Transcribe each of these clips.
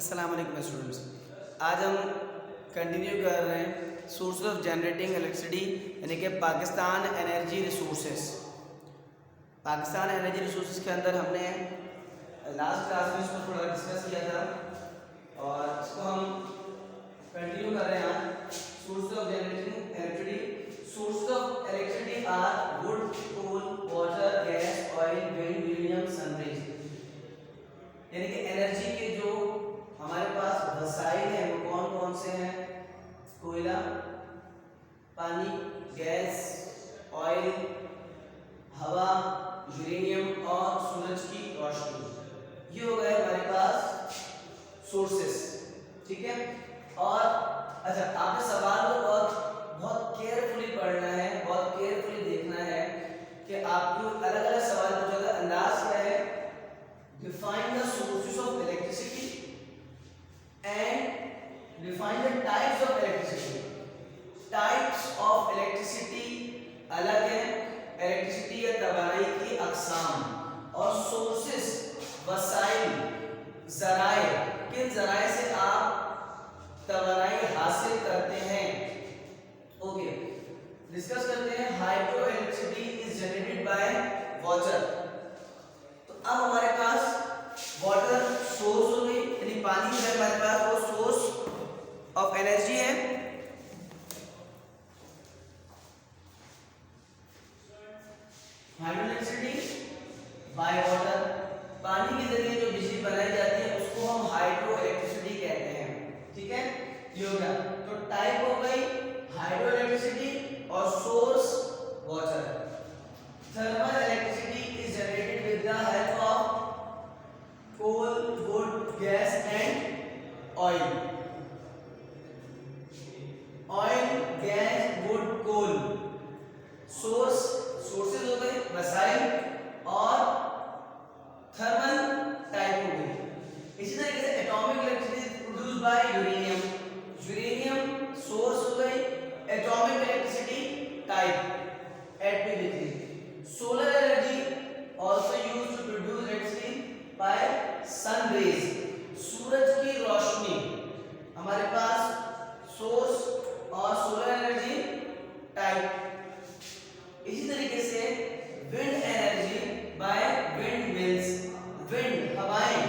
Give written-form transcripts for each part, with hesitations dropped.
अस्सलाम वालेकुम स्टूडेंट्स। आज हम कंटिन्यू कर रहे हैं सोर्स ऑफ जनरेटिंग इलेक्ट्रिसिटी यानी कि Pakistan energy resources. Pakistan energy resources के अंदर हमने लास्ट क्लास में इसको थोड़ा डिस्कस किया था और इसको हम कंटिन्यू कर रहे हैं आज। Source of generating electricity, source of electricity are wood, coal, water, gas, oil, wind, uranium, sunrise. यानी कि एनर्जी के जो हमारे पास वसाइल हैं वो कौन कौन से हैं? कोयला, पानी, गैस, ऑयल, हवा, यूरेनियम और सूरज की रोशनी। ये हो गए हमारे पास सोर्सेस। ठीक है। और अच्छा, आपने सवाल को बहुत केयरफुली पढ़ना है, बहुत केयरफुली देखना है कि आपको अलग अलग सवाल पूछा था। अंदाज क्या है? Define the sources of electricity and define the types of electricity. Types of electricity अलग है, इलेक्ट्रिसिटी या तवानाई की अक़साम। और सोर्सेस वसाइल, ज़राए, किन ज़राए से आप तवानाई हासिल करते हैं। ओके, डिस्कस करते हैं। Hydro electricity is generated by water. अब हमारे पास वाटर सोर्स हो गई, यानी पानी जो है हमारे पास वो सोर्स ऑफ एनर्जी है। हाइड्रो इलेक्ट्रिसिटी बाय वाटर, पानी के जरिए जो बिजली बनाई जाती है उसको हम हाइड्रो इलेक्ट्रिसिटी कहते हैं। ठीक है, ये हो गया। तो टाइप हो गई हाइड्रो इलेक्ट्रिसिटी और source water. Thermal electricity is generated with the help of coal, wood, gas and oil. Oil, gas, wood, coal sources हो गए, वसाइल और थर्मल टाइप हो गई। इसी तरीके से atomic electricity produced by uranium. Uranium source हो गई, एटॉमिक इलेक्ट्रिसिटी टाइप एटमी। Solar energy also used to produce electricity by sun rays। सूरज की रोशनी हमारे पास सोर्स और सोलर एनर्जी टाइप। इसी तरीके से wind energy by wind mills. Wind हवाएं,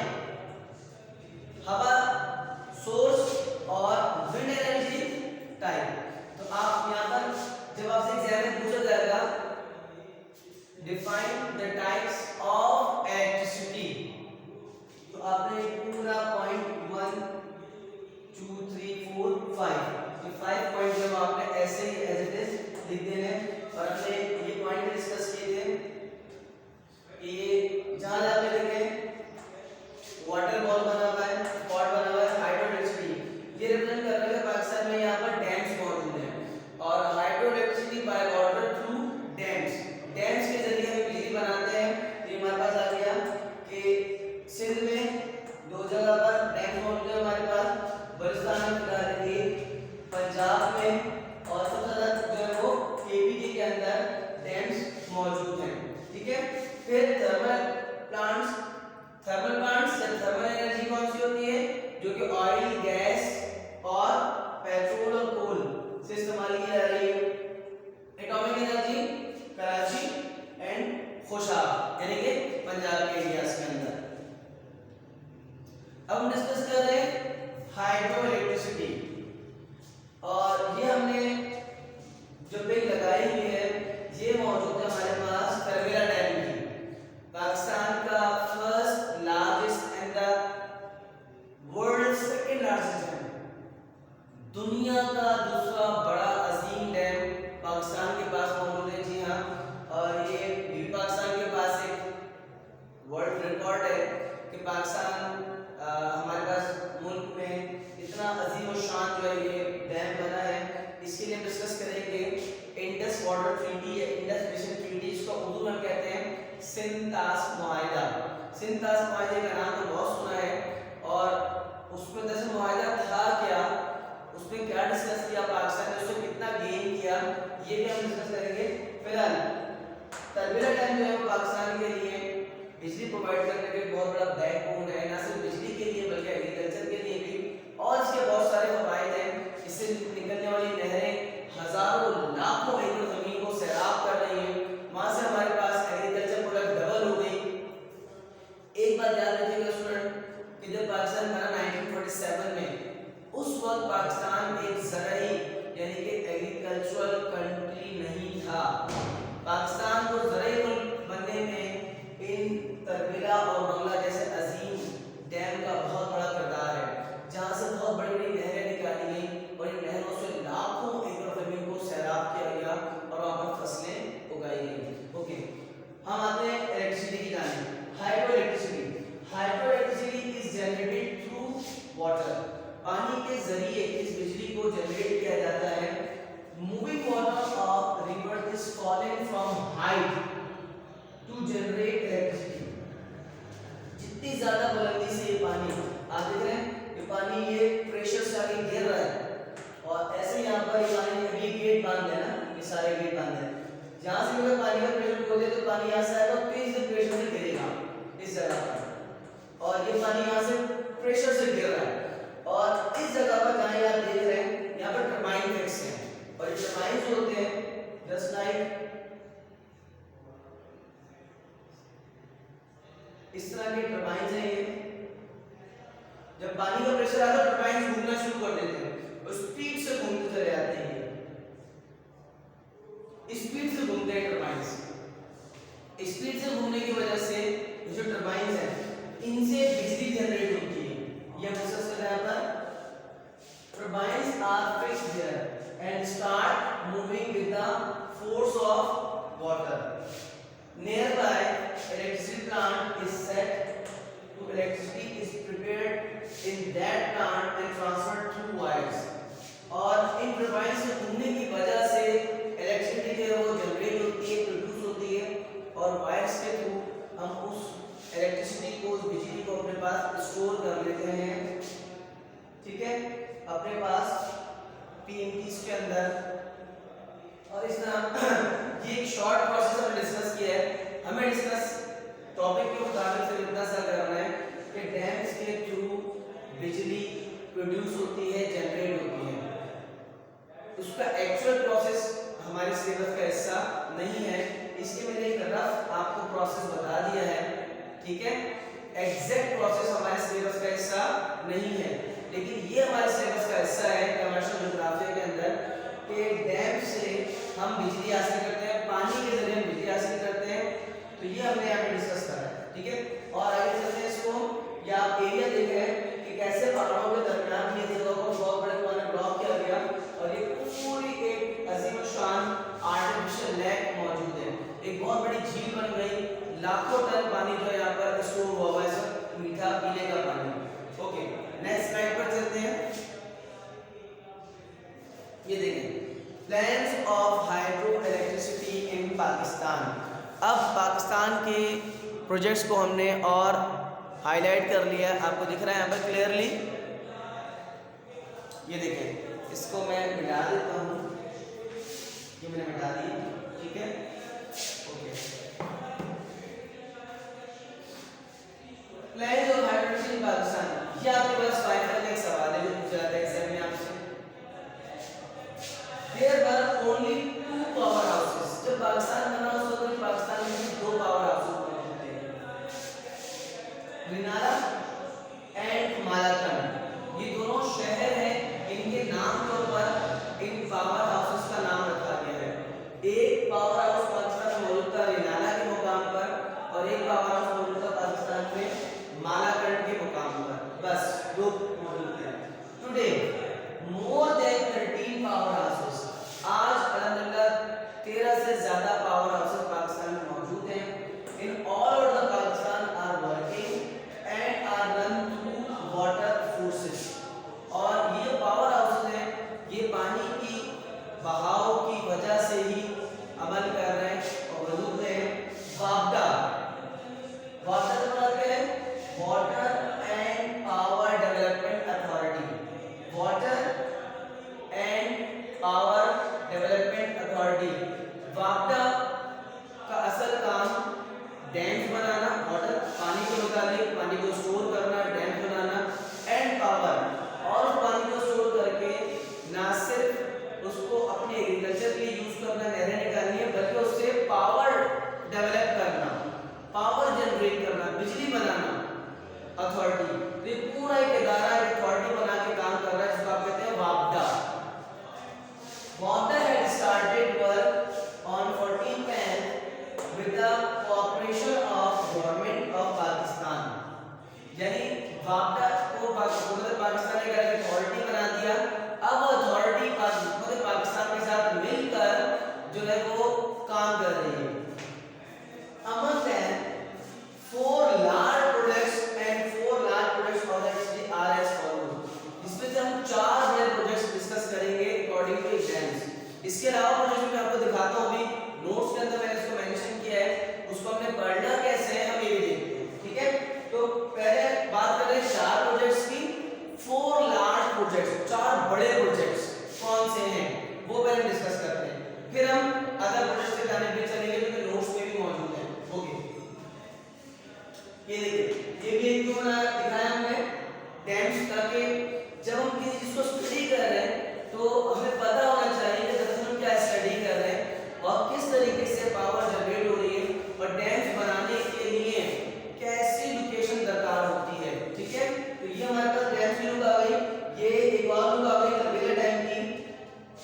हवा सोर्स और विंड एनर्जी टाइप। तो आप यहां पर जब आपसे एग्जाम में पूछा जाएगा define the types of electricity, तो आपने पूरा पॉइंट 1 2 3 4 5 ये 5 पॉइंट जब आपने ऐसे ही एज इट इज लिख देने हैं। और हमने ये पॉइंट डिस्कस किए थे। ये जहां आपने लिखे वाटर बॉल बना हुआ है, पॉट बना हुआ है, हाइड्रो इलेक्ट्रिसिटी ये रिप्रेजेंट कर रहा है पाकिस्तान में। यहाँ पर डैम्स मौजूद हैं और hydro electricity by water through dams. Dams के जरिए हम बिजली बनाते हैं। तो हमारे पास आ गया कि सिंध में 2 जगह पर डैम मौजूद है हमारे पास, बलूचिस्तान में एक, पंजाब में और सबसे ज्यादा जो है वो केपीके के अंदर डैम्स मौजूद हैं। ठीक है। फिर थर्मल प्लांट्स या थर्मल एनर्जी कौन सी होती है? जो कि ऑयल, गैस और पेट्रोल और कोल से इस्तेमाल की जा रही है। Atomic energy Karachi and Khushab यानी कि पंजाब के एरियाज के अंदर। अब हम डिस्कस कर रहे हैं हाइड्रो इलेक्ट्रिसिटी और ये हमने जो पिक लगाई हुई है ये मौजूद है हमारे पास कर्बला डैम की। पाकिस्तान का first largest and the world second largest dam, दुनिया का दूसरा बड़ा अजीम डैम पाकिस्तान के पास मौजूद है। जी हाँ, और ये भी पाकिस्तान के पास एक वर्ल्ड रिकॉर्ड है कि पाकिस्तान हमारे पास मुल्क में इतना अजीम और शान जो है ये डैम बना है। इसके लिए डिस्कस करेंगे इंडस वाटर ट्रीटी या इंडस बेसिन ट्रीटी, इसको उर्दू में कहते हैं सिंध-तास मुआहिदा। सिंध-तास मुआहिदे का नाम तो बहुत सुना है और उसमें दरअसल मुआहिदा था क्या, उसमें क्या डिस्कस किया पाकिस्तान ने, उससे कितना गेन किया, ये भी हम डिस्कस करेंगे। फिलहाल कर्बला डैम जो है वो पाकिस्तान के लिए बिजली प्रोवाइड करने के बहुत बड़ा बैकबोन है, ना सिर्फ बिजली के लिए बल्कि एग्रीकल्चर के लिए जब पाकिस्तान बना 1947 में, उस वक्त पाकिस्तान एक ज़राई यानी कि एग्रीकल्चरल कंट्री नहीं था। पाकिस्तान को ज़राई मुल्क बनने में इन तरबेला और मंगला जैसे अजीम डैम का बहुत बड़ा किरदार है, जहाँ से बहुत बड़ी बड़ी नहरें निकाली गई और इन नहरों से लाखों एकड़ ज़मीन को सैराब किया गया और वहाँ पर फसलें उगाई गई। ओके, हम आते हैं इलेक्ट्रिसिटी की जाने। Hydro electricity is generated through water. पानी के जरिए इस बिजली को जनरेट किया जाता है। Moving water of river is falling from height to generate electricity. जितनी ज्यादा बुलंदी से ये पानी, आप देख रहे हैं ये पानी ये प्रेशर से आगे गिर रहा है और ऐसे यहाँ पर ये पानी अभी गेट बांध है ना, ये सारे गेट बांध है, जहाँ से अगर पानी का प्रेशर खोल दे तो पानी यहाँ से आएगा, तेज प्रेशर से गिरेगा इस जगह पर, और ये पानी यहाँ से प्रेशर से गिर रहा है। और इस जगह पर जहाँ आप देख रहे हैं यहाँ पर टरबाइन फिक्स है, और ये टरबाइन होते हैं जस्ट लाइक इस तरह के टरबाइन है। ये जब पानी का प्रेशर आता है टरबाइन घूमना शुरू कर देते हैं और स्पीड से घूमते चले जाते हैं। स्पीड से घूमते हैं टरबाइंस। स्पीड से घूमने की वजह से जो टरबाइंस हैं इनसे बिजली जनरेट होती है। ये हम डिस्कस कर रहे हैं। Turbines are fixed there and start moving with the force of water. Nearby electricity plant is set to electricity is prepared in that plant and transferred through wires। और इन टरबाइन से घूमने की वजह से इलेक्ट्रिसिटी जो है वो जनरेट होती है, प्रोड्यूस होती है, और वायर्स के थ्रू हम उस इलेक्ट्रिसिटी को, उस बिजली को अपने पास स्टोर कर लेते हैं, ठीक है, अपने पास पीएमटीज के अंदर। और इस तरह ये एक शॉर्ट प्रोसेस हमने डिस्कस किया है। हमें डिस्कस टॉपिक के मुताबिक से इतना सा करना है कि डैम्स के थ्रू बिजली प्रोड्यूस होती है, जनरेट होती है। उसका एक्चुअल प्रोसेस हमारे सिलेबस का हिस्सा नहीं है, इसलिए मैंने एक रफ आपको प्रोसेस बता दिया है, ठीक है। एग्जैक्ट प्रोसेस हमारे सिलेबस का हिस्सा नहीं है, लेकिन ये हमारे सिलेबस का हिस्सा है कमर्शियल ज्योग्राफी के अंदर कि डैम से हम बिजली हासिल करते हैं, पानी के जरिए हम बिजली हासिल करते हैं। तो ये हमने यहाँ पे डिस्कस करा है, ठीक है। और आगे चलते हैं इसको, या आप एरिया देख रहे हैं कि कैसे पहाड़ों के दरमियान ये जगह को बहुत बड़े पैमाने पर ब्लॉक किया गया और ये पूरी एक अजीम शान आर्टिफिशियल लेक मौजूद है। एक बहुत बड़ी झील बन गई, लाखों टन पानी जो यहाँ पर स्टोर हुआ हुआ है, मीठा पीने का पानी। ओके, नेक्स्ट स्लाइड पर चलते हैं। ये देखें plans of hydro electricity in Pakistan. अब पाकिस्तान के प्रोजेक्ट्स को हमने और हाईलाइट कर लिया, आपको दिख रहा है यहाँ पर क्लियरली। ये देखें, इसको मैं मिटा देता हूँ, ये मैंने मिटा दिया, ठीक है। Okay, plans of hydro electricity in Pakistan. ये आपके पास फाइनल एक सवाल है जो पूछा जाता है एग्जाम में आपसे। There were only two power houses। जब पाकिस्तान बना उस वक्त पाकिस्तान में 2 पावर हाउसेस मौजूद थे, रिनाला एंड मालाकन। ये दोनों शहर हैं, इनके नाम के ऊपर इन पावर हाउसेस का नाम रखा गया है। एक पावर हाउस पाकिस्तान में मौजूद था रिनाला के मुकाम पर, और एक पावर हाउस मौजूद था पाकिस्तान में मालाकन के मुकाम पर। बस 2 मौजूद थे। Today more than 13 power houses. आज अलहमदुलिल्लाह इसके अलावा प्रोजेक्ट में आपको दिखाता हूँ, अभी नोट्स के अंदर मैंने इसको मेंशन किया है, उसको हमने पढ़ना कैसे है हम ये भी देखते हैं। ठीक है, तो पहले बात कर रहे हैं 4 प्रोजेक्ट्स की। 4 लार्ज प्रोजेक्ट्स, 4 बड़े प्रोजेक्ट्स कौन से हैं वो पहले डिस्कस करते हैं, फिर हम अदर प्रोजेक्ट्स के जाने पे चलेंगे जो नोट्स में भी मौजूद है। ओके, ये देखिए, ये भी एक तो दिखाया हमने डैम्स का, कि जब हम किसी चीज को स्टडी कर रहे हैं तो हमें पता होना चाहिए कि दरअसल हम क्या स्टडी कर रहे हैं और किस तरीके से पावर जनरेट हो रही है और डैम्स बनाने के लिए कैसी लोकेशन दरकार होती है। ठीक है, तो ये हमारे पास डैम्स की लुक आ गई, ये एक और लुक आ गई कबीले डैम की।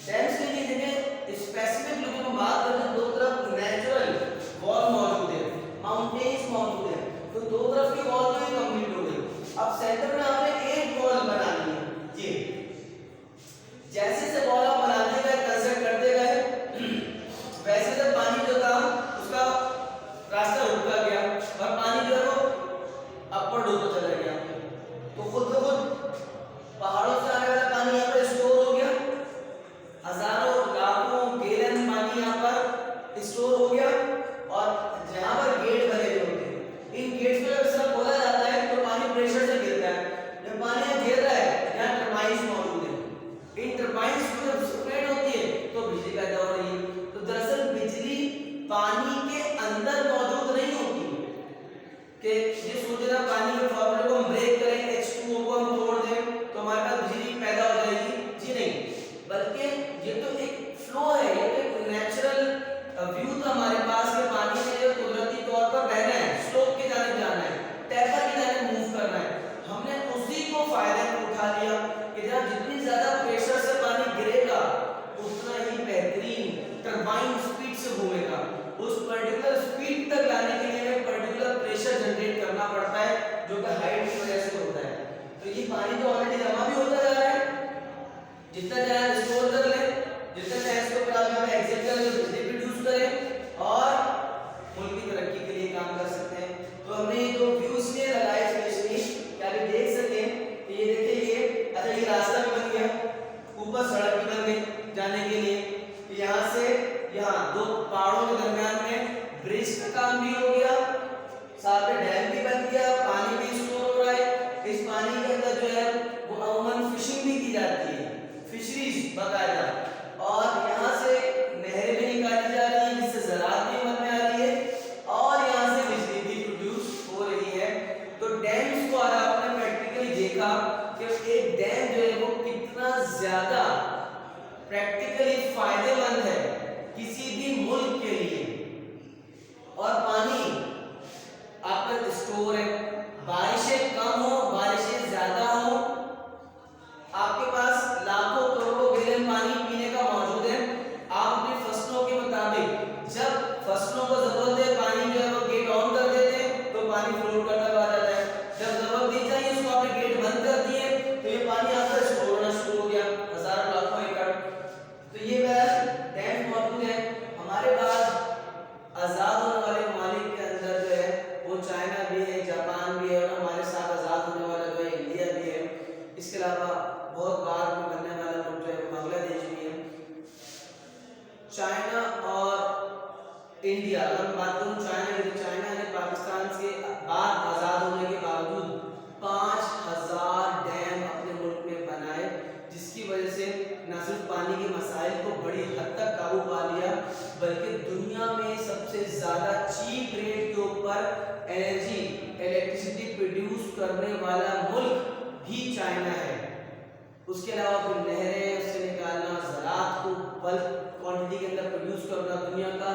डैम्स के लिए देखिए स्पेसिफिक लुक में बात करते हैं, दो तरफ नेचुरल वॉल मौजूद है, माउंटेन्स मौजूद है, तो दो तरफ की वॉल तो कंप्लीट हो गई। अब सेंटर में आपने एक वॉल बनानी है, ये जैसे से वॉल आप बनाते गए कंस्ट्रक्ट करते गए वैसे से पानी जो था उसका रास्ता रुका गया और पानी जो है वो अपवर्ड होता चला गया, तो खुद ब खुद पहाड़ों से आने वाला पानी यहाँ पर स्टोर हो गया, हजारों लाखों गैलन पानी यहाँ पर स्टोर हो गया। और जहाँ पर गेट बने हुए होते हैं, इन गेट्स को जब सब खोला जाता है तो पानी प्रेशर से गिरता है, जब पानी यहाँ गिर रहा है यहाँ टर्बाइंस मौजूद है, इन टर्बाइंस को जब स्प्रेड होती है तो बिजली पैदा हो रही है। तो दरअसल बिजली पानी के अंदर मौजूद नहीं होती कि ये सोच रहा पानी के फॉर्मूले को हम ब्रेक करें, H2O को हम तोड़ दें तो हमारे पास बिजली पैदा हो जाएगी, जी नहीं, बल्कि ये तो एक फ्लो है, ये तो एक नेचुरल व्यू था हमारे पास के पानी में जो कुदरती तौर पर बहना है, स्लोप की जाने जाना है, टेपर की जाने मूव करना है, हमने उसी को फायदे में उठा लिया कि जब जितनी ज्यादा प्रेशर से पानी गिरेगा उतना ही बेहतरीन टरबाइन स्पीड से घूमेगा। उस पर्टिकुलर स्पीड तक लाने के लिए हमें पर्टिकुलर प्रेशर जनरेट करना पड़ता है जो कि हाइट की वजह से होता है। तो ये पानी तो ऑलरेडी जमा भी होता जा रहा है, जितना चाहे स्टोर कर ले, जितना चाहे इसको फिर आप एग्जिट कर ले, बिजली प्रोड्यूस करें और मुल्क की तरक्की के लिए काम कर सकते हैं। तो हमने ये दो व्यूज ने लगाए स्पेशली कि आप देख सकें कि ये देखिए, ये अच्छा ये रास्ता भी बन गया, ऊपर सड़क भी बन गई जाने के लिए, यहाँ से यहाँ दो पहाड़ों के दरमियान में ब्रिज का काम भी हो गया, साथ में डैम भी बन गया, पानी भी स्टोर हो रहा है। इस पानी के अंदर जो है वो अमूमन फिशिंग भी की जाती है, फिशरीज बाकायदा, और यहाँ से नहरें भी निकाली जा रही है जिससे ज़राअत भी अमल में आ रही है और यहाँ से बिजली भी प्रोड्यूस हो रही है। तो डैम्स को आज आपने प्रैक्टिकली देखा कि एक डैम जो है वो कितना ज्यादा प्रैक्टिकली फायदेमंद है किसी भी मुल्क के लिए। और पानी आपका स्टोर है, बारिशें कम हो बारिशें ज्यादा हो, आपके पास लाखों करोड़ों गैलन पानी पीने का मौजूद है। आप अपनी फसलों के मुताबिक जब फसलों को जरूरत है पानी जो है वो गेट ऑन कर देते हैं तो पानी फ्लोट करता हुआ जाता है, जब जरूरत दी चाहिए उसको आपने गेट बंद कर दिए तो ये पानी आपका स्टोर होना शुरू हो गया, हजारों लाखों एकड़। तो ये डैम मौजूद है। हमारे पास आजाद होने वाले ममालिक के अंदर जो है वो चाइना भी है, जापान भी है और हमारे साथ आजाद होने वाला जो है इंडिया भी है। इसके अलावा बहुत बाद में बनने वाला मुल्क जो है बांग्लादेश भी है। चाइना और इंडिया, अगर मैं बात करूँ चाइना की, तो चाइना ने पाकिस्तान से बाद आज़ाद होने के बावजूद 5000 डैम अपने मुल्क में बनाए, जिसकी वजह से न सिर्फ पानी के मसाइल को बड़ी हद तक काबू पा लिया बल्कि दुनिया में सबसे ज़्यादा चीप रेट के ऊपर एनर्जी इलेक्ट्रिसिटी प्रोड्यूस करने वाला मुल्क भी चाइना है। उसके अलावा फिर नहरें उससे निकालना, ज़राअत को बल्क क्वांटिटी के अंदर प्रोड्यूस करना, दुनिया का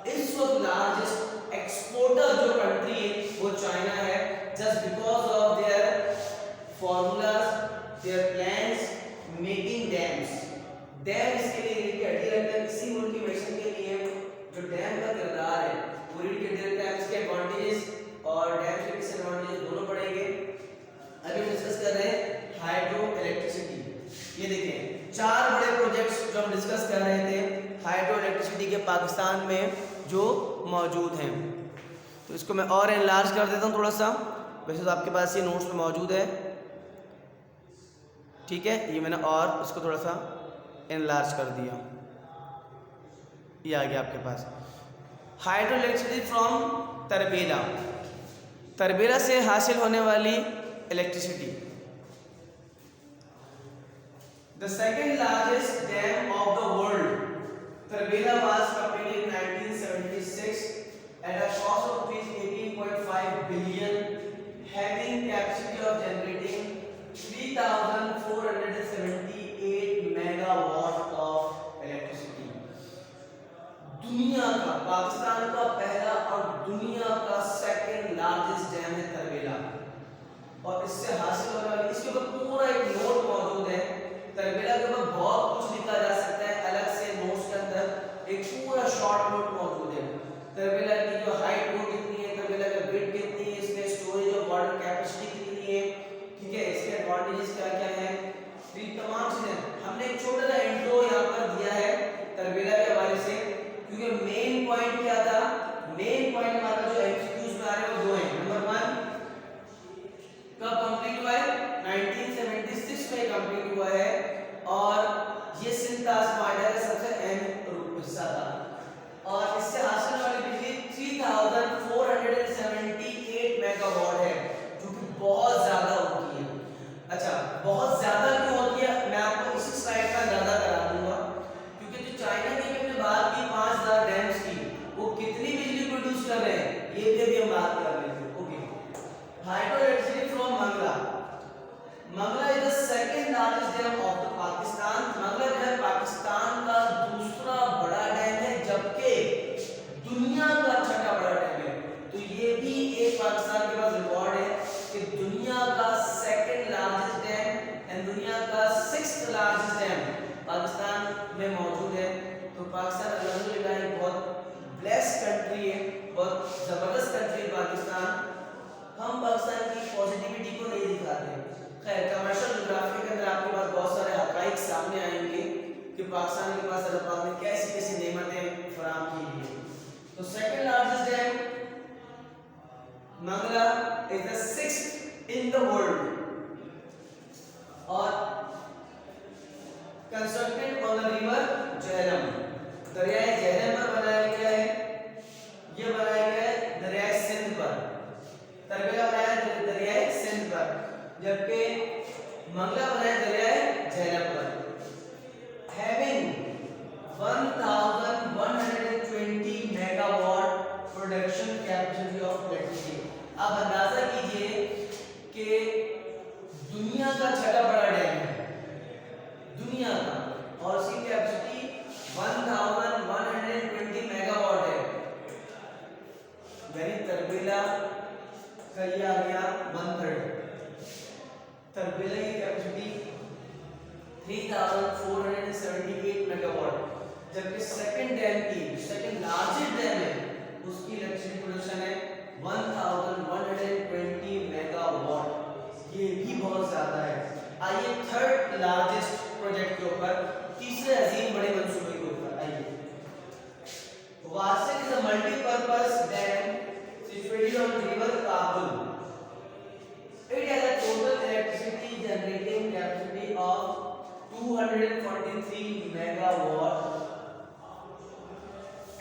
इस वक्त लार्जेस्ट एक्सपोर्टर जो कंट्री है वो चाइना है, just because of their formulas, their plans making dams. Dam इसके लिए रीढ़ की हड्डी रखता है, किसी मुल्क की मिशन के लिए जो डैम का किरदार है वो रीढ़ की हड्डी रखता है। इसके एडवांटेजेस और डैम के डिसएडवांटेजेस दोनों पढ़ेंगे। अभी हम डिस्कस कर रहे हैं हाइड्रो इलेक्ट्रिसिटी। ये देखें 4 बड़े प्रोजेक्ट्स जो हम डिस्कस कर रहे थे हाइड्रो इलेक्ट्रिसिटी के पाकिस्तान में जो मौजूद हैं। तो इसको मैं और एनलार्ज कर देता हूँ थोड़ा सा, वैसे तो आपके पास ये नोट्स में मौजूद है, ठीक है, ये मैंने और इसको थोड़ा सा एनलार्ज कर दिया। ये आ गया आपके पास। Hydro electricity from Tarbela, Tarbela से हासिल होने वाली electricity. The second largest dam of the world, Tarbela was completed in 1976 at a cost of ₹18.5 billion, having capacity of generating 3,478 megawatt of electricity। दुनिया का, पाकिस्तान का पहला और दुनिया का सेकंड लार्जेस्ट डैम है तरबेला, और इससे हासिल होने वाली, इसके ऊपर पूरा एक नोट मौजूद है। तरबेला के ऊपर बहुत कुछ लिखा जा सकता है, अलग से नोट्स के अंदर एक पूरा शॉर्ट नोट मौजूद है। तरबेला की जो हाइट वो कितनी है, तरबेला का वेट कितनी है, इसमें स्टोरेज ऑफ वाटर कैपेसिटी कितनी है, ठीक है, इसके एडवांटेजेस क्या क्या है, तो ये तमाम चीजें हमने एक छोटा सा इंट्रो यहाँ पर दिया है तरबेला के हवाले से, क्योंकि मेन पॉइंट क्या था, मेन पॉइंट हमारा जो एमसीक्यूज में आ रहे हैं वो दो हैं। नंबर 1 कब कंप्लीट हुआ है, 1976 में कंप्लीट हुआ है, और ये सिंध ताज माहिदा का सबसे अहम हिस्सा था, और इससे हासिल वाली बिजली 3,478 मेगावाट है, जो कि बहुत ज्यादा होती है। अच्छा, बहुत ज्यादा क्यों होती है, मैं आपको इसी स्लाइड का अंदाजा करा दूंगा, क्योंकि जो चाइना की हमने बात की 5,000 डैम्स की, वो कितनी बिजली प्रोड्यूस कर रहे हैं ये भी हम बात कर रहे थे। Okay, hydro electricity from Mangla, Mangla is the second largest dam of the Pakistan. Mangla जो है पाकिस्तान का दूसरा बड़ा डैम है, जबकि दुनिया का छठा बड़ा डैम है। तो ये भी एक पाकिस्तान के पास रिकॉर्ड है कि दुनिया का सेकंड लार्जेस्ट डैम एंड दुनिया का 6th लार्जेस्ट डैम पाकिस्तान में मौजूद है। तो पाकिस्तान अल्हम्दुलिल्लाह एक बहुत ब्लेस्ड कंट्री है, बहुत जबरदस्त कंट्री है पाकिस्तान। हम पाकिस्तान की पॉजिटिविटी को नहीं दिखाते। खैर, कमर्शियल ज्योग्राफी के अंदर आपके पास बहुत सारे हकाइक सामने आएंगे कि पाकिस्तान के पास अल्लाह पाक ने कैसी कैसी नेमतें फराहम की हैं। तो second largest dam Mangla is the 6th in the world, और constructed on the river Jhelum, दरियाए झेलम पर बनाया गया है। ये बनाया गया है दरियाए सिंध पर, तरबेला बनाया है दरियाए सिंध पर, जबकि मंगला बनाया दरियाए झेलम पर। Having 1120 megawatt production capacity of electricity. आप अंदाजा कीजिए कि दुनिया का छठा बड़ा डैम है, दुनिया का, और उसकी कैपेसिटी 1120 मेगावाट है। यानी तरबेला का ये आ गया 1/3। तरबेला की कैपेसिटी 3,478 मेगावाट, जबकि सेकंड डैम की, सेकंड लार्जेस्ट डैम है, उसकी इलेक्ट्रिसिटी प्रोडक्शन है 1120 मेगावाट। ये भी बहुत ज्यादा है। आइए थर्ड लार्जेस्ट प्रोजेक्ट के ऊपर, तीसरे अजीम बड़े मंसूबे के ऊपर आइए। Warsak is a multipurpose dam situated on river Kabul. It has a total electricity generating capacity of 243 megawatt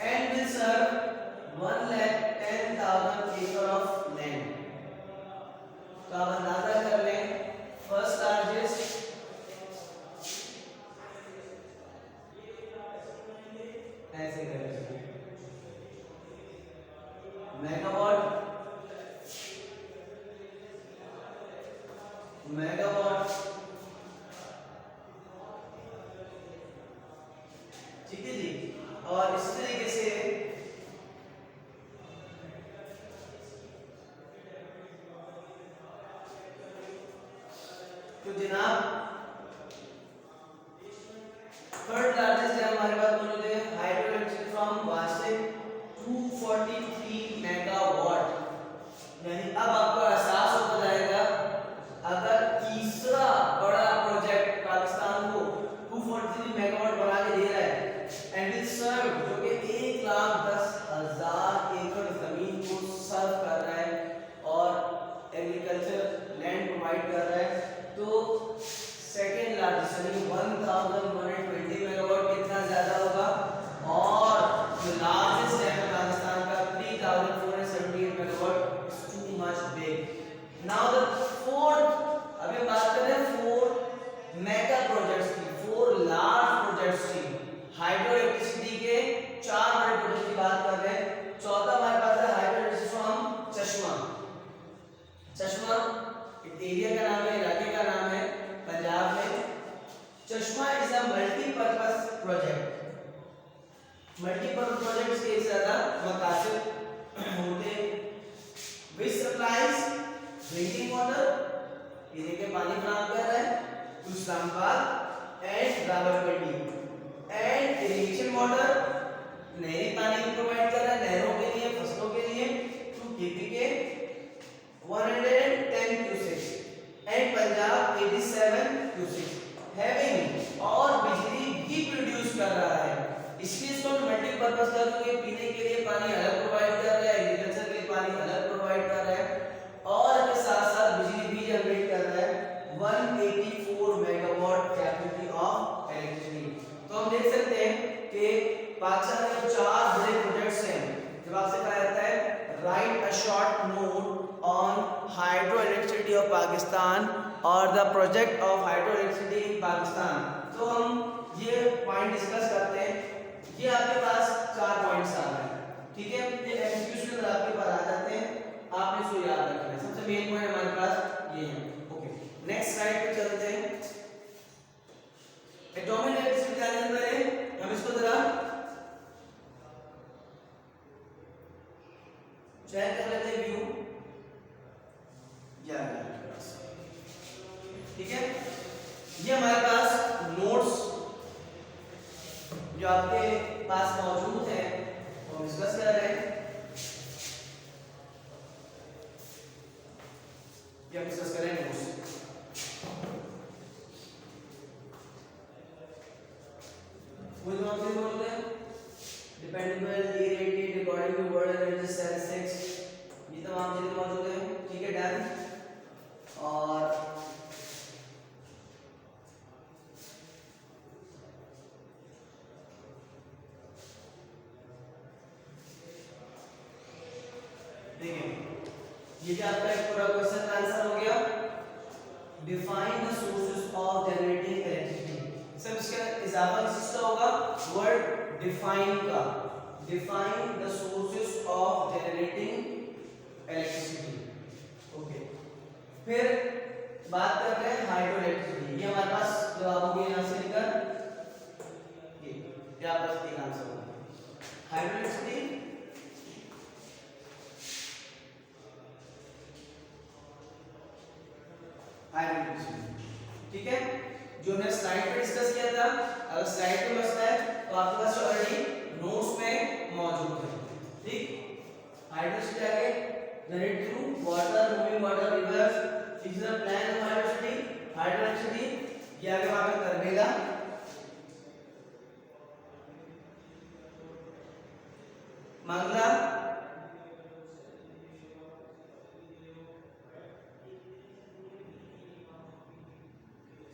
and will serve 110,000 acre of land। तो आप अंदाजा कर लें, फर्स्ट लार्जेस्ट ऐसे करें मेगावाट, मेगावाट, ठीक है जी। और इस तरीके से तो जनाब थर्ड लार्जेस्ट है हमारे पास मौजूद है हाइड्रो इलेक्ट्रिसिटी फ्रॉम वासिक 243 मेगावाट। यानी अब आपको एहसास होता जाएगा, अगर तीसरा बड़ा प्रोजेक्ट पाकिस्तान को 243 मेगावाट बना के दे रहा है एंड विल सर्व, जो कि 1,10,000 एकड़ जमीन को सर्व कर रहा है और एग्रीकल्चर लैंड प्रोवाइड कर रहा है, तो Islamabad and Rawalpindi. And irrigation water, नहरी पानी प्रोवाइड कर रहा है नहरों के लिए, फसलों के लिए, to KPK 110 cusecs and Punjab 87 cusecs having, और बिजली भी प्रोड्यूस कर रहा है। इसलिए इसको मल्टीपर्पज कर दूंगे, पीने के लिए पानी अलग प्रोवाइड कर रहा है, एग्रीकल्चर के लिए पानी अलग प्रोवाइड कर रहा है, और इसके साथ साथ बिजली भी जनरेट कर रहा है 184 मेगावाट कैपेसिटी ऑफ इलेक्ट्रिसिटी। तो हम देख सकते हैं कि पाकिस्तान में 4 बड़े प्रोजेक्ट्स हैं। जब आपसे कहा जाता है write a short note on hydro electricity of Pakistan और the project of hydro electricity in Pakistan, तो हम ये पॉइंट डिस्कस करते हैं। ये आपके पास 4 पॉइंट्स आ रहे हैं, ठीक है, ये एमसीक्यूज के अंदर आपके पास आ जाते हैं, आपने इसको याद रखना है। सबसे मेन पॉइंट हमारे पास ये है। ओके, नेक्स्ट स्लाइड पे चलते हैं। एटॉमिक इलेक्ट्रिसिटी जानने से पहले हम इसको जरा चेक कर लेते हैं व्यू, ठीक है। ये हमारे पास नोट्स जो आपके पास मौजूद है वो हम डिस्कस कर रहे हैं, ये हम डिस्कस करेंगे नोट्स। वो जो आपसे बोलते हैं डिपेंडेबल, इरेटेड, according to world energy statistics, ये तमाम चीजें मौजूद हैं, ठीक है, डन। और ये जो आपका एक पूरा क्वेश्चन का आंसर हो गया। Define the sources of generating electricity. सब इसका इजाफा किसका होगा, वर्ड डिफाइन का, define the sources of generating electricity. Okay, फिर बात करते हैं हाइड्रो इलेक्ट्रिसिटी। ये हमारे पास जवाब हो गया, यहां से लेकर ये आपका तीन आंसर होगा। हाइड्रो इलेक्ट्रिसिटी ठीक है, जो हमने स्लाइड पे डिस्कस किया था। अगर स्लाइड पे मसला है तो आपके पास ऑलरेडी नोट्स में मौजूद है, ठीक। हाइड्रोसिटी आगे generate through water, moving water, rivers, is the plan of हाइड्रोसिटी। हाइड्रोसिटी ये आगे वहां पे तरबेला, मंगला,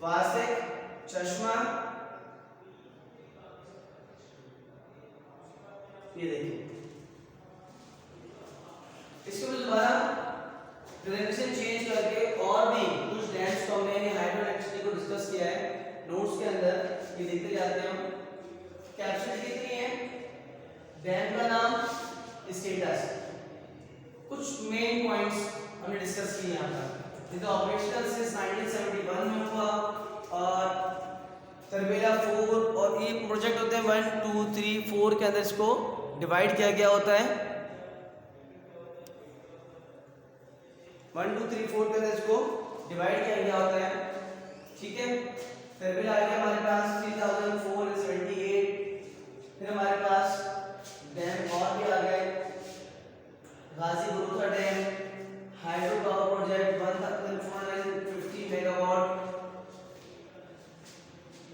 वासिक, चश्मा, ये देखिए। इसको दोबारा प्रेजेंटेशन चेंज करके और भी कुछ डैम्स को हमने हाइड्रो इलेक्ट्रिसिटी को डिस्कस किया है नोट्स के अंदर, ये देखते जाते हैं हम। कैपेसिटी कितनी है, डैम का नाम, स्टेटस, कुछ मेन पॉइंट्स हमने डिस्कस किए यहाँ पर। ये तो ऑपरेशनल सिंस 1971 में हुआ, और तरबेला 4 और ये प्रोजेक्ट होते हैं 1 2 3 4 के अंदर इसको डिवाइड किया गया होता है। 1 2 3 4 के अंदर इसको डिवाइड किया गया होता है, ठीक है। तरबेला आ गया हमारे पास 3478। फिर हमारे पास डैम और भी आ गए, Ghazi Barotha dam, hydro power project 1450 megawatt.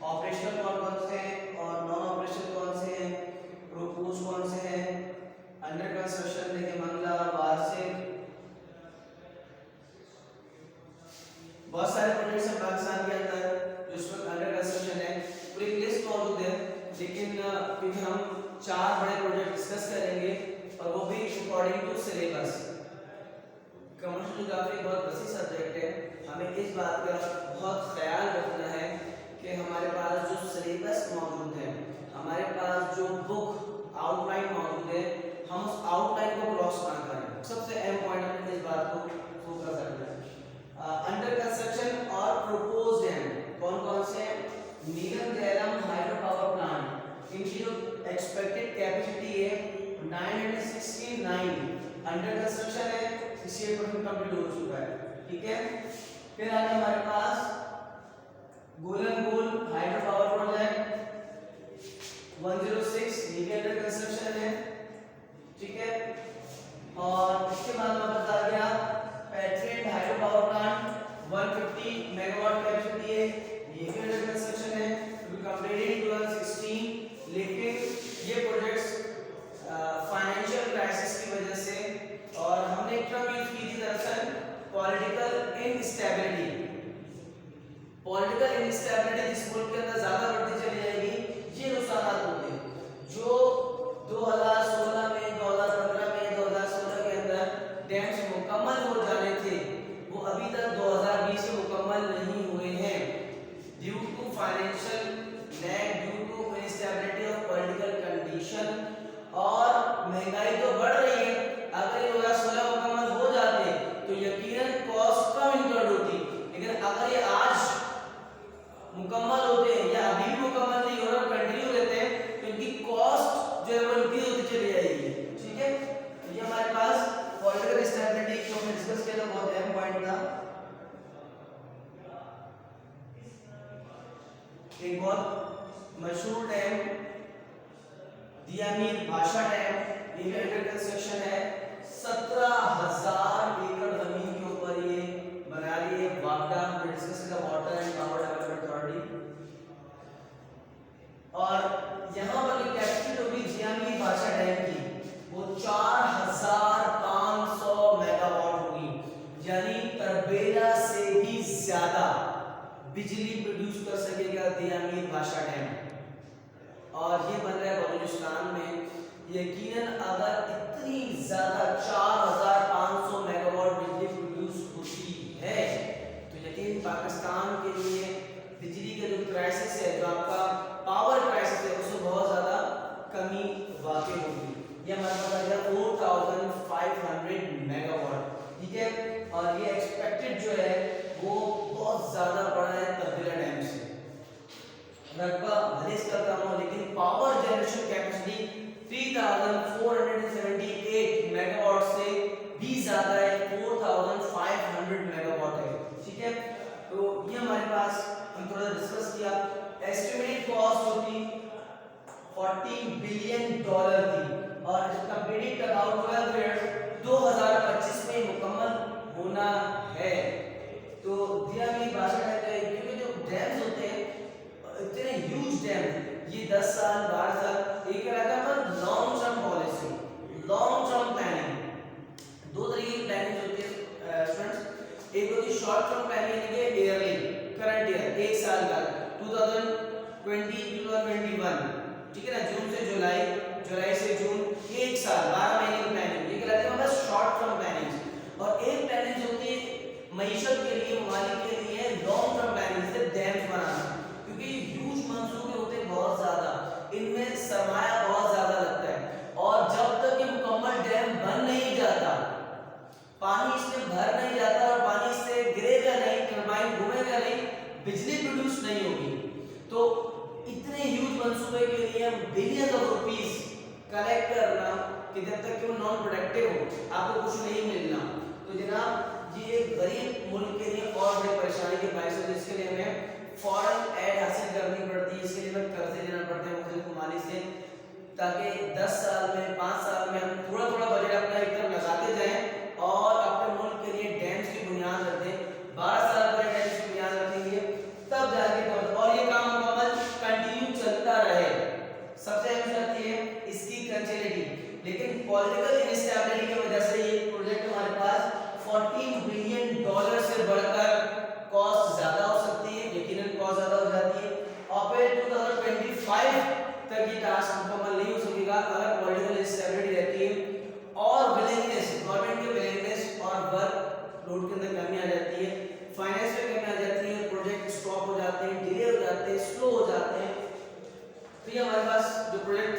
Operational कौन से हैं और नॉन ऑपरेशनल कौन से हैं, प्रोपोज कौन से हैं, अंडर कंस्ट्रक्शन देखिए मंगला, वार्षिक, बहुत सारे प्रोजेक्ट्स हैं पाकिस्तान के अंदर जो इस वक्त अंडर कंस्ट्रक्शन है। पूरी लिस्ट मौजूद है, लेकिन क्योंकि हम 4 बड़े प्रोजेक्ट डिस्कस करेंगे और वो भी according to syllabus. Commercial geography बहुत वसी सब्जेक्ट है, हमें इस बात का बहुत ख्याल रखना है कि हमारे पास जो सिलेबस मौजूद है, हमारे पास जो बुक आउटलाइन मौजूद है, हम उस आउटलाइन को क्रॉस ना करें। सबसे अहम पॉइंट हमें इस बात को फोकस रखना है। अंडर कंस्ट्रक्शन और प्रोपोज डैम कौन कौन से हैं, नीलम जैलम हाइड्रो पावर प्लांट, इनकी जो एक्सपेक्टेड कैपेसिटी है 969, अंडर कंस्ट्रक्शन है, 68% कंप्लीट हो चुका है, ठीक है। फिर आगे हमारे पास पॉलिटिकल इनस्टेबिलिटी जिस मुल्क के अंदर ज्यादा बढ़ती चली जाएगी, ये नुकसान होते हैं। जो 2016 में, 2015 में, 2016 के अंदर डैम्स मुकम्मल हो जाने थे, वो अभी तक 2020 में मुकम्मल नहीं हुए हैं due to financial lag, due to instability of political condition. और महंगाई तो बढ़ रही है, अगर ये 2016 मुकम्मल हो जाते तो यकीनन कॉस्ट कम इंक्लूड होती, लेकिन अगर ये आज मुकम्मल होते हैं या अभी भी मुकम्मल नहीं हो रहा और कंटिन्यू रहते हैं तो इनकी कॉस्ट जो है वो इंक्रीज होती चली जाएगी। ठीक है, तो ये हमारे पास पॉलिटिकल स्टेबिलिटी को हमने डिस्कस किया था, बहुत अहम पॉइंट था। एक बहुत मशहूर डैम दियामीर भाषा डैम, ये अंडर कंस्ट्रक्शन है। 17,000 एकड़ जमीन के ऊपर ये बना रही है वागडा, हमने डिस्कस किया water and power development authority. और यहाँ पर जो कैपेसिटी होगी दियामीर भाषा डैम की वो 4,500 मेगावाट होगी, यानी तरबेला से भी ज्यादा बिजली प्रोड्यूस कर सकेगा दियामीर भाषा डैम। और ये बन रहा है बलूचिस्तान में। यकीनन अगर इतनी ज्यादा 4,500 मेगावाट बिजली प्रोड्यूस होती है तो यकीन पाकिस्तान के लिए बिजली का जो क्राइसिस है, जो आपका पावर क्राइसिस है, उसमें बहुत ज्यादा कमी वाकई होगी। ये हमारे पास आ गया 4,500 मेगावाट। ठीक है, और ये एक्सपेक्टेड जो है वो बहुत ज्यादा बड़ा है तरबेला डैम से। रकबा भले इसका कम हो, लेकिन पावर जनरेशन कैपेसिटी 3,478 मेगावाट से भी ज्यादा है, 4,500 मेगावाट है। ठीक है, तो ये हमारे पास हम थोड़ा डिस्कस किया। एस्टिमेटेड कॉस्ट होती 40 बिलियन डॉलर थी और इसका प्रेडिक्ट अबाउट 12 इयर्स 2025 में मुकम्मल होना है। तो दियामीर भाषा कहते हैं क्योंकि जो डैम्स होते हैं इतने ह्यूज डैम, ये 10 साल 12 साल एक रहता है long term policy, long term planning. दो तरीके की प्लानिंग होती है स्टूडेंट्स, एक होती है शॉर्ट टर्म प्लानिंग यानी कि ईयरली, करंट ईयर, एक साल का 2020 2021, ठीक है ना, जून से जुलाई, जुलाई से जून, एक साल 12 महीने की प्लानिंग, ये कहलाती है हमारा शॉर्ट टर्म प्लानिंग। और एक प्लानिंग होती है मईशत के लिए, ममालिक के लिए लॉन्ग टर्म प्लानिंग, जैसे डैम्स बनाना, क्योंकि ह्यूज मंसूबे होते हैं बहुत ज्यादा, इनमें सरमाया बहुत ज्यादा लगता है और जब तक ये मुकम्मल डैम बन नहीं जाता, पानी इसमें भर नहीं जाता और पानी से गिरेगा नहीं, टरबाइन घूमेगा नहीं, बिजली प्रोड्यूस नहीं होगी। तो इतने ह्यूज मंसूबे के लिए हम बिलियंस ऑफ रुपीस कलेक्ट करना कि जब तक कि वो नॉन प्रोडक्टिव हो, आपको कुछ नहीं मिलना, तो जनाब ये एक गरीब मुल्क के लिए और बड़ी परेशानी की बात है। जिसके लिए हमें फॉरेन एड हासिल करनी पड़ती है, इसके लिए हमें कर्जे लेना पड़ते हैं मुख्तलिफ ममालिक से, ताकि 10 साल में 5 साल में हम थोड़ा थोड़ा बजट अपना एक तरफ लगाते जाएं और अपने मुल्क के लिए डैम्स की बुनियाद रख दें। 12 साल पर डैम्स की बुनियाद रखेंगे तब जाके और ये काम मुकम्मल कंटिन्यू चलता रहे। सबसे अहम शर्त ये है इसकी कंटिन्यूटी, लेकिन पॉलिटिकल इनस्टेबिलिटी की वजह से ये प्रोजेक्ट हमारे पास 14 बिलियन डॉलर से बढ़कर कॉस्ट ज्यादा हो सकती है, यकीनन कॉस्ट ज्यादा हो जाती है और फिर 2025 तक ये टास्क मुकम्मल नहीं हो सकेगा अगर पॉलिटिकल इंस्टेबिलिटी रहती है और विलिंगनेस, गवर्नमेंट की विलिंगनेस और वर्क लोड के अंदर कमी आ जाती है, फाइनेंस में कमी आ जाती है, प्रोजेक्ट स्टॉप हो जाते हैं, डिले हो जाते हैं, स्लो हो जाते हैं। तो ये हमारे पास जो प्रोजेक्ट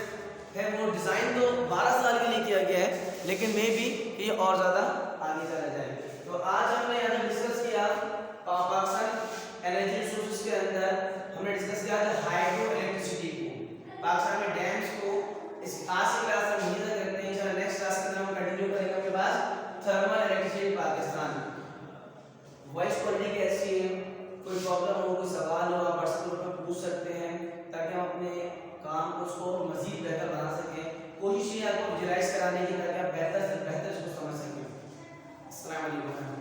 है वो डिजाइन तो 12 साल के लिए किया गया है, लेकिन मे बी ये और ज्यादा आगे चला जाए। तो आज हमने यहाँ डिस्कस किया पाकिस्तान एनर्जी रिसोर्सेज के अंदर हमने डिस्कस किया हाइड्रो इलेक्ट्रिसिटी को, पाकिस्तान में डैम्स को। इस आज की क्लास हम यहीं तक रखते हैं, इंशाल्लाह नेक्स्ट क्लास के अंदर हम कंटिन्यू करेंगे अपने पास thermal electricity Pakistan. Voice quality कैसी है, कोई प्रॉब्लम हो, कोई सवाल हो, आप व्हाट्सएप ग्रुप में पूछ सकते हैं ताकि हम अपने काम को उसको मजीद बेहतर बना सकें। कोशिश ये आपको विजुअलाइज कराने की ताकि आप बेहतर से बेहतर इसको समझ सकें। अस्सलाम वालेकुम।